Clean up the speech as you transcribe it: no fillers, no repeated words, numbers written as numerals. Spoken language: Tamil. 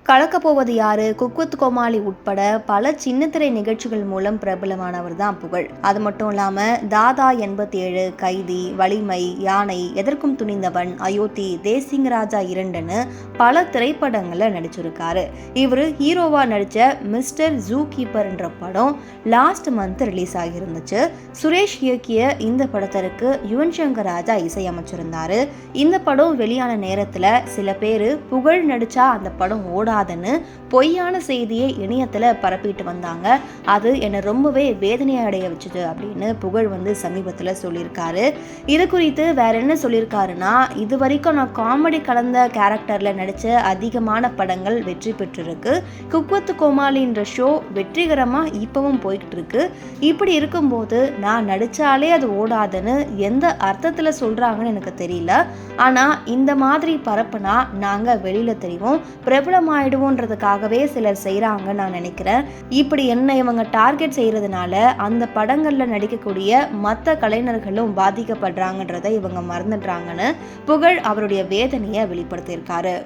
கலக்க போவது யாரு, குக் வித் கோமாளி உட்பட பல சின்னத்திரை நிகழ்ச்சிகள் மூலம் பிரபலமானவர் தான் புகழ். அது மட்டும் இல்லாம தாதா 87, கைதி, வலிமை, யானை, எதற்கும் துணிந்தவன், அயோத்தி, தேசிங் ராஜா 2ன்னு பல திரைப்படங்கள்ல நடிச்சிருக்காரு. இவரு ஹீரோவா நடிச்ச மிஸ்டர் ஜூ கீப்பர் என்ற படம் லாஸ்ட் மந்த் ரிலீஸ் ஆகியிருந்துச்சு. சுரேஷ் இயக்கிய இந்த படத்திற்கு யுவன் சங்கர் ராஜா இசையமைச்சிருந்தாரு. இந்த படம் வெளியான நேரத்துல சில பேரு புகழ் நடிச்சா அந்த படம் ஓடாதுன்னு பொய்யான செய்தியை இணையத்துல பரப்பிட்டு வந்தாங்க. அது என்னை ரொம்பவே வேதனை அடைய வச்சுது அப்படின்னு புகழ் சமீபத்துல சொல்லியிருக்காரு. இது குறித்து வேற என்ன சொல்லியிருக்காருன்னா, இது வரைக்கும் நான் காமெடி கலந்த கேரக்டர்ல நடிச்ச அதிகமான படங்கள் வெற்றி பெற்றிருக்கு. குக் வித் கோமாளின்ற ஷோ வெற்றிகரமா இப்பவும் போய்கிட்டு இருக்கு. இப்படி இருக்கும்போது நான் நடிச்சாலே அது ஓடாதுன்னு எந்த அர்த்தத்துல சொல்றாங்கன்னு எனக்கு தெரியல. ஆனா இந்த மாதிரி பரப்புனா நாங்க வெளியில தெரியும், பிரபலமாயிடுவோன்றதுக்காகவே சிலர் செய்யறாங்கன்னு நான் நினைக்கிறேன். இப்படி என்ன இவங்க டார்கெட் செய்யறதுனால அந்த படங்கள்ல நடிக்கக்கூடிய மற்ற கலைஞர்களும் பாதிக்கப்படுறாங்கன்றதை இவங்க மறந்துடுறாங்கன்னு புகழ் அவருடைய வேதனையை வெளிப்படுத்தியிருக்காரு.